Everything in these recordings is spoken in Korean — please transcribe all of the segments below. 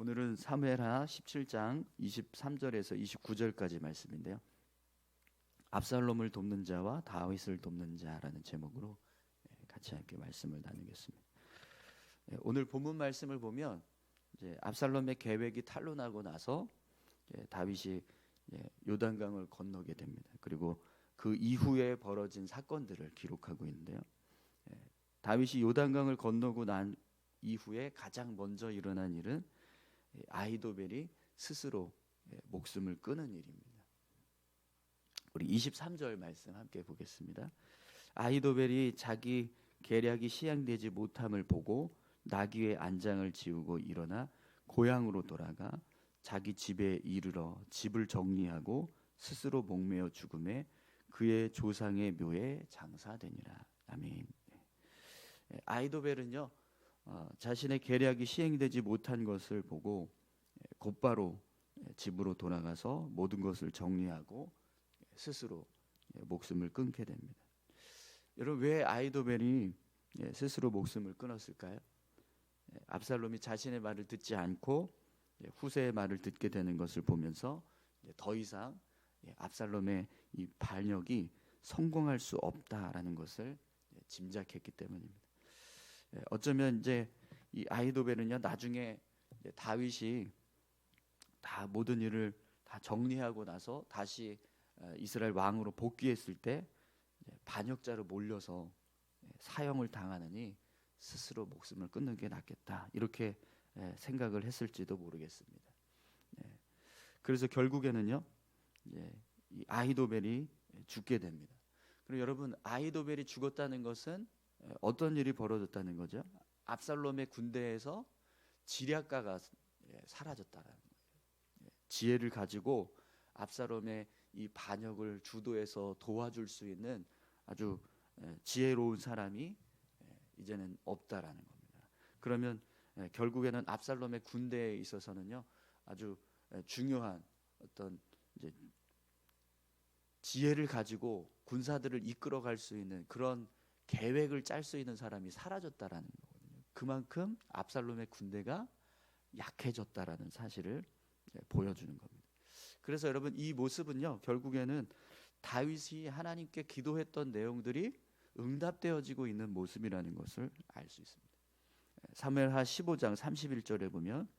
오늘은 사무엘하 17장 23절에서 29절까지 말씀인데요. 압살롬을 돕는 자와 다윗을 돕는 자라는 제목으로 같이 함께 말씀을 나누겠습니다. 오늘 본문 말씀을 보면 이제 압살롬의 계획이 탄로나고 나서 다윗이 요단강을 건너게 됩니다. 그리고 그 이후에 벌어진 사건들을 기록하고 있는데요. 다윗이 요단강을 건너고 난 이후에 가장 먼저 일어난 일은 아히도벨이 스스로 목숨을 끊은 일입니다. 우리 23절 말씀 함께 보겠습니다. 아히도벨이 자기 계략이 시행되지 못함을 보고 나귀의 안장을 지우고 일어나 고향으로 돌아가 자기 집에 이르러 집을 정리하고 스스로 목매어 죽음에 그의 조상의 묘에 장사되니라. 아멘. 아히도벨은요 자신의 계략이 시행되지 못한 것을 보고 곧바로 집으로 돌아가서 모든 것을 정리하고 스스로 목숨을 끊게 됩니다. 여러분, 왜 아히도벨이 스스로 목숨을 끊었을까요? 압살롬이 자신의 말을 듣지 않고 후세의 말을 듣게 되는 것을 보면서 더 이상 압살롬의 이 반역이 성공할 수 없다라는 것을 짐작했기 때문입니다. 어쩌면 이제 이 아히도벨은요 나중에 다윗이 다 모든 일을 다 정리하고 나서 다시 이스라엘 왕으로 복귀했을 때 반역자로 몰려서 사형을 당하느니 스스로 목숨을 끊는 게 낫겠다 이렇게 생각을 했을지도 모르겠습니다. 그래서 결국에는요 이 아히도벨이 죽게 됩니다. 그리고 여러분, 아히도벨이 죽었다는 것은 어떤 일이 벌어졌다는 거죠? 압살롬의 군대에서 지략가가 사라졌다는 거예요. 지혜를 가지고 압살롬의 이 반역을 주도해서 도와줄 수 있는 아주 지혜로운 사람이 이제는 없다라는 겁니다. 그러면 결국에는 압살롬의 군대에 있어서는요 아주 중요한 어떤 이제 지혜를 가지고 군사들을 이끌어갈 수 있는 그런 계획을 짤 수 있는 사람이 사라졌다라는 거거든요. 그만큼 압살롬의 군대가 약해졌다라는 사실을 보여주는 겁니다. 그래서 여러분, 이 모습은요 결국에는 다윗이 하나님께 기도했던 내용들이 응답되어지고 있는 모습이라는 것을 알 수 있습니다. 사무엘하 15장 31절에 보면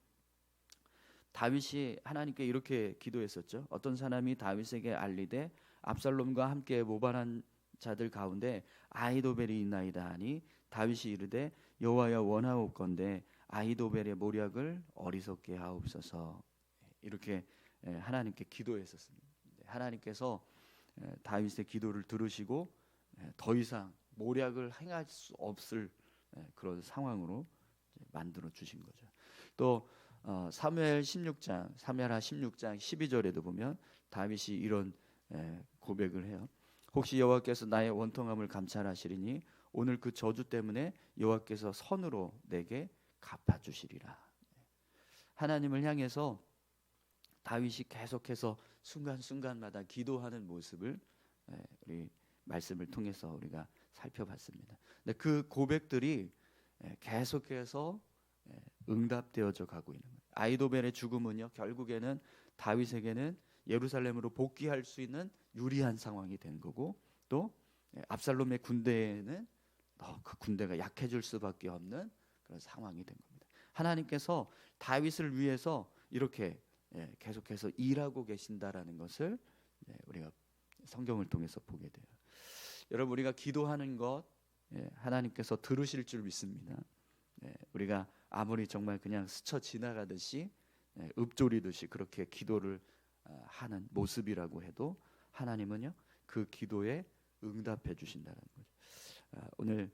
다윗이 하나님께 이렇게 기도했었죠. 어떤 사람이 다윗에게 알리되 압살롬과 함께 모반한 자들 가운데 아히도벨이 있나이다 하니 다윗이 이르되 여호와여 원하옵건대 아히도벨의 모략을 어리석게 하옵소서. 이렇게 하나님께 기도했었습니다. 하나님께서 다윗의 기도를 들으시고 더 이상 모략을 행할 수 없을 그런 상황으로 만들어 주신 거죠. 또 사무엘하 16장 12절에도 보면 다윗이 이런 고백을 해요. 혹시 여호와께서 나의 원통함을 감찰하시리니 오늘 그 저주 때문에 여호와께서 선으로 내게 갚아주시리라. 하나님을 향해서 다윗이 계속해서 순간순간마다 기도하는 모습을 우리 말씀을 통해서 우리가 살펴봤습니다. 근데 그 고백들이 계속해서 응답되어져 가고 있는 거예요. 아히도벨의 죽음은요 결국에는 다윗에게는 예루살렘으로 복귀할 수 있는 유리한 상황이 된 거고, 또 압살롬의 군대에는 그 군대가 약해질 수밖에 없는 그런 상황이 된 겁니다. 하나님께서 다윗을 위해서 이렇게 계속해서 일하고 계신다라는 것을 우리가 성경을 통해서 보게 돼요. 여러분, 우리가 기도하는 것 하나님께서 들으실 줄 믿습니다. 우리가 아무리 정말 그냥 스쳐 지나가듯이 읊조리듯이 그렇게 기도를 하는 모습이라고 해도 하나님은요 그 기도에 응답해 주신다는 거죠. 오늘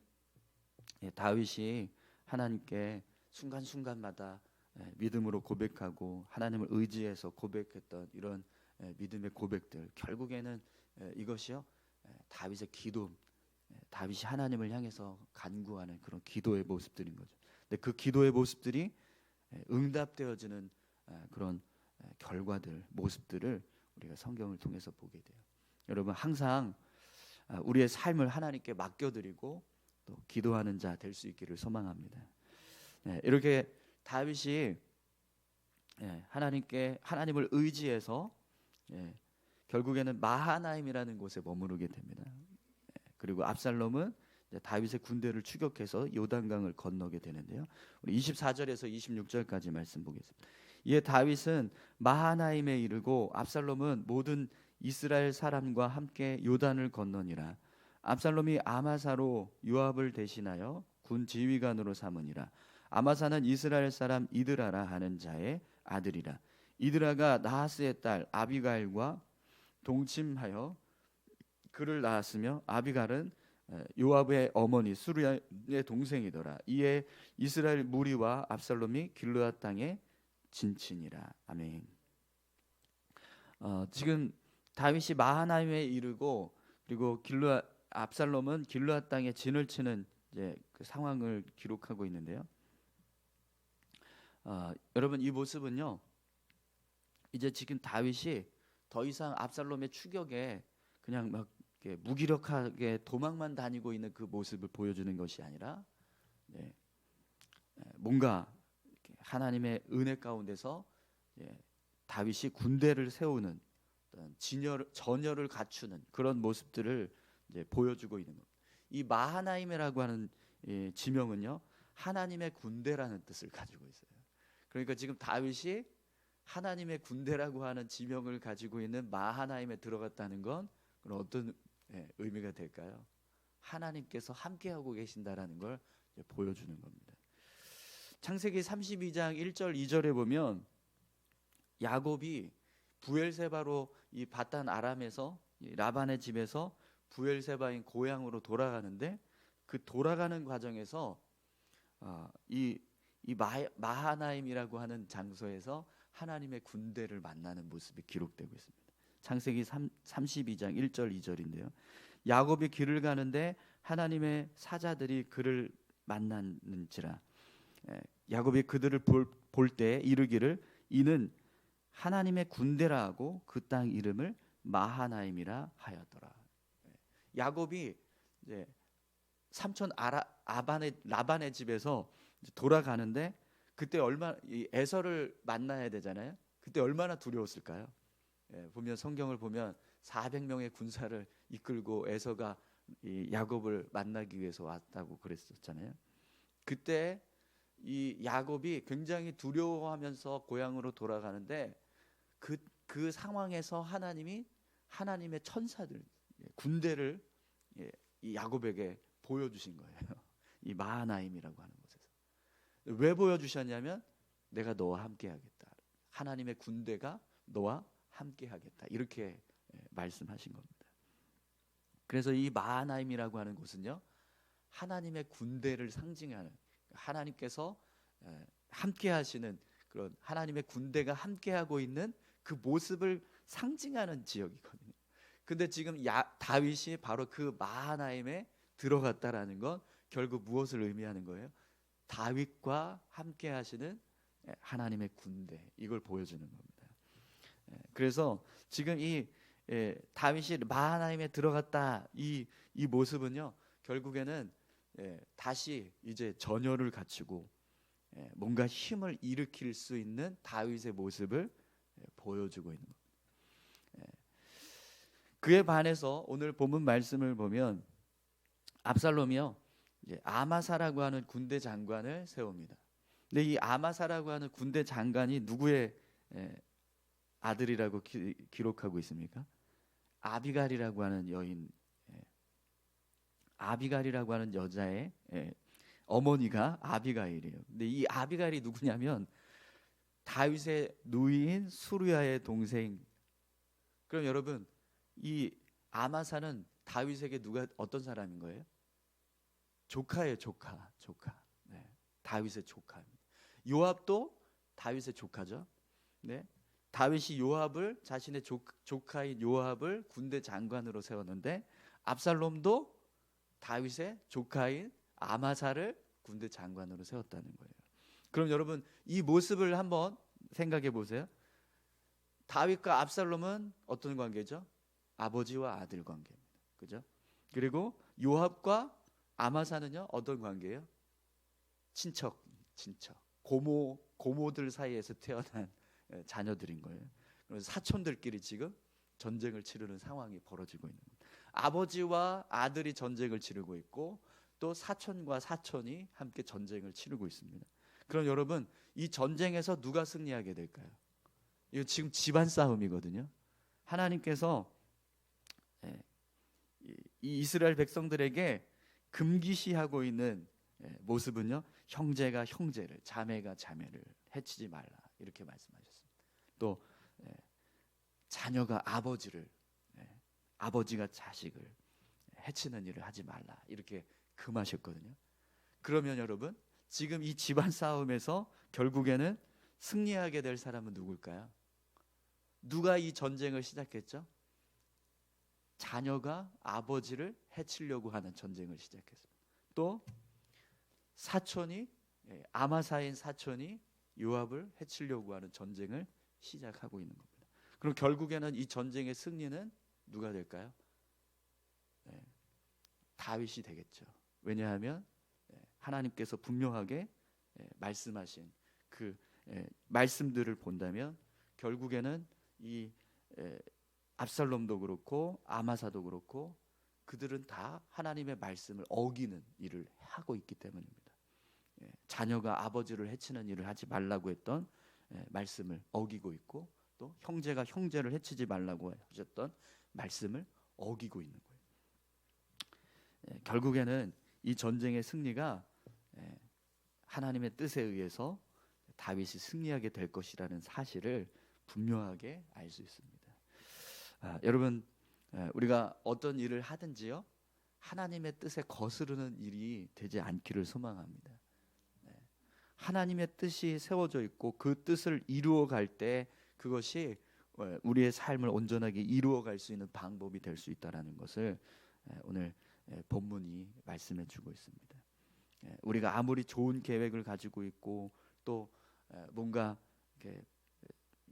다윗이 하나님께 순간순간마다 믿음으로 고백하고 하나님을 의지해서 고백했던 이런 믿음의 고백들, 결국에는 이것이요 다윗의 기도, 다윗이 하나님을 향해서 간구하는 그런 기도의 모습들인 거죠. 근데 그 기도의 모습들이 응답되어지는 그런 결과들, 모습들을 우리가 성경을 통해서 보게 돼요. 여러분, 항상 우리의 삶을 하나님께 맡겨드리고 또 기도하는 자 될 수 있기를 소망합니다. 이렇게 다윗이 하나님을 의지해서 결국에는 마하나임이라는 곳에 머무르게 됩니다. 그리고 압살롬은 다윗의 군대를 추격해서 요단강을 건너게 되는데요. 우리 24절에서 26절까지 말씀 보겠습니다. 이에 다윗은 마하나임에 이르고 압살롬은 모든 이스라엘 사람과 함께 요단을 건너니라. 압살롬이 아마사로 요압을 대신하여 군 지휘관으로 삼으니라. 아마사는 이스라엘 사람 이드라라 하는 자의 아들이라. 이드라가 나하스의 딸 아비가일과 동침하여 그를 낳았으며 아비갈은 요압의 어머니 수르야의 동생이더라. 이에 이스라엘 무리와 압살롬이 길르앗 땅에 진친이라. 아멘. 지금 다윗이 마하나임에 이르고 그리고 압살롬은 길르앗 땅에 진을 치는 이제 그 상황을 기록하고 있는데요. 여러분 이 모습은요. 이제 지금 다윗이 더 이상 압살롬의 추격에 그냥 막 무기력하게 도망만 다니고 있는 그 모습을 보여주는 것이 아니라 뭔가 하나님의 은혜 가운데서 다윗이 군대를 세우는 전열을 갖추는 그런 모습들을 이제 보여주고 있는 겁니다. 이 마하나임이라고 하는 지명은요 하나님의 군대라는 뜻을 가지고 있어요. 그러니까 지금 다윗이 하나님의 군대라고 하는 지명을 가지고 있는 마하나임에 들어갔다는 건 그런 어떤 의미가 될까요? 하나님께서 함께하고 계신다라는 걸 보여주는 겁니다. 창세기 32장 1절 2절에 보면 야곱이 부엘세바로 이 바단 아람에서 라반의 집에서 부엘세바인 고향으로 돌아가는데 그 돌아가는 과정에서 이 마하나임이라고 하는 장소에서 하나님의 군대를 만나는 모습이 기록되고 있습니다. 창세기 32장 1절 2절인데요. 야곱이 길을 가는데 하나님의 사자들이 그를 만났는지라. 야곱이 그들을 볼 때 이르기를 이는 하나님의 군대라 하고 그 땅 이름을 마하나임이라 하였더라. 야곱이 이제 삼촌 라반의 집에서 돌아가는데 그때 에서를 만나야 되잖아요. 그때 얼마나 두려웠을까요? 보면 성경을 보면 400명의 군사를 이끌고 에서가 이 야곱을 만나기 위해서 왔다고 그랬었잖아요. 그때 이 야곱이 굉장히 두려워하면서 고향으로 돌아가는데 그 상황에서 하나님의 천사들 군대를 이 야곱에게 보여주신 거예요. 이 마하나임이라고 하는 곳에서 왜 보여주셨냐면 내가 너와 함께하겠다. 하나님의 군대가 너와 함께하겠다. 이렇게 말씀하신 겁니다. 그래서 이 마하나임이라고 하는 곳은요 하나님의 군대를 상징하는 하나님께서 함께하시는 그런 하나님의 군대가 함께하고 있는 그 모습을 상징하는 지역이거든요. 근데 지금 다윗이 바로 그 마하나임에 들어갔다라는 건 결국 무엇을 의미하는 거예요? 다윗과 함께하시는 하나님의 군대, 이걸 보여주는 겁니다. 그래서 지금 이 다윗이 마하나임에 들어갔다 이 모습은요 결국에는 다시 이제 전열을 갖추고 뭔가 힘을 일으킬 수 있는 다윗의 모습을 보여주고 있는 겁니다. 그에 반해서 오늘 본문 말씀을 보면 압살롬이요 이제 아마사라고 하는 군대 장관을 세웁니다. 근데 이 아마사라고 하는 군대 장관이 누구의 아들이라고 기록하고 있습니까? 아비갈이라고 하는 여인, 아비갈이라고 하는 여자의 어머니가 아비가일이에요. 근데 이 아비갈이 누구냐면 다윗의 누이인 수르야의 동생. 그럼 여러분 이 아마사는 다윗에게 어떤 사람인 거예요? 조카예요, 조카. 네, 다윗의 조카입니다. 요압도 다윗의 조카죠. 네, 다윗이 요압을 자신의 조카인 요압을 군대 장관으로 세웠는데 압살롬도 다윗의 조카인 아마사를 군대 장관으로 세웠다는 거예요. 그럼 여러분 이 모습을 한번 생각해 보세요. 다윗과 압살롬은 어떤 관계죠? 아버지와 아들 관계입니다. 그죠? 그리고 요압과 아마사는요 어떤 관계예요? 친척. 고모들 사이에서 태어난 자녀들인 거예요. 그래서 사촌들끼리 지금 전쟁을 치르는 상황이 벌어지고 있는 거예요. 아버지와 아들이 전쟁을 치르고 있고 또 사촌과 사촌이 함께 전쟁을 치르고 있습니다. 그럼 여러분, 이 전쟁에서 누가 승리하게 될까요? 이거 지금 집안 싸움이거든요. 하나님께서 이 이스라엘 백성들에게 금기시하고 있는 모습은요, 형제가 형제를, 자매가 자매를 해치지 말라, 이렇게 말씀하셨습니다. 또 자녀가 아버지를, 아버지가 자식을 해치는 일을 하지 말라, 이렇게 금하셨거든요. 그러면 여러분, 지금 이 집안 싸움에서 결국에는 승리하게 될 사람은 누굴까요? 누가 이 전쟁을 시작했죠? 자녀가 아버지를 해치려고 하는 전쟁을 시작했습니다. 또 사촌이, 아마사인 사촌이 요압을 해치려고 하는 전쟁을 시작하고 있는 겁니다. 그럼 결국에는 이 전쟁의 승리는 누가 될까요? 다윗이 되겠죠. 왜냐하면 하나님께서 분명하게 말씀하신 그 말씀들을 본다면 결국에는 이 압살롬도 그렇고 아마사도 그렇고 그들은 다 하나님의 말씀을 어기는 일을 하고 있기 때문입니다. 자녀가 아버지를 해치는 일을 하지 말라고 했던 말씀을 어기고 있고, 또 형제가 형제를 해치지 말라고 하셨던 말씀을 어기고 있는 거예요. 결국에는 이 전쟁의 승리가 하나님의 뜻에 의해서 다윗이 승리하게 될 것이라는 사실을 분명하게 알 수 있습니다. 여러분, 우리가 어떤 일을 하든지요, 하나님의 뜻에 거스르는 일이 되지 않기를 소망합니다. 하나님의 뜻이 세워져 있고 그 뜻을 이루어갈 때 그것이 우리의 삶을 온전하게 이루어갈 수 있는 방법이 될 수 있다는 것을 오늘 본문이 말씀해 주고 있습니다. 우리가 아무리 좋은 계획을 가지고 있고 또 뭔가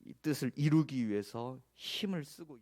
이 뜻을 이루기 위해서 힘을 쓰고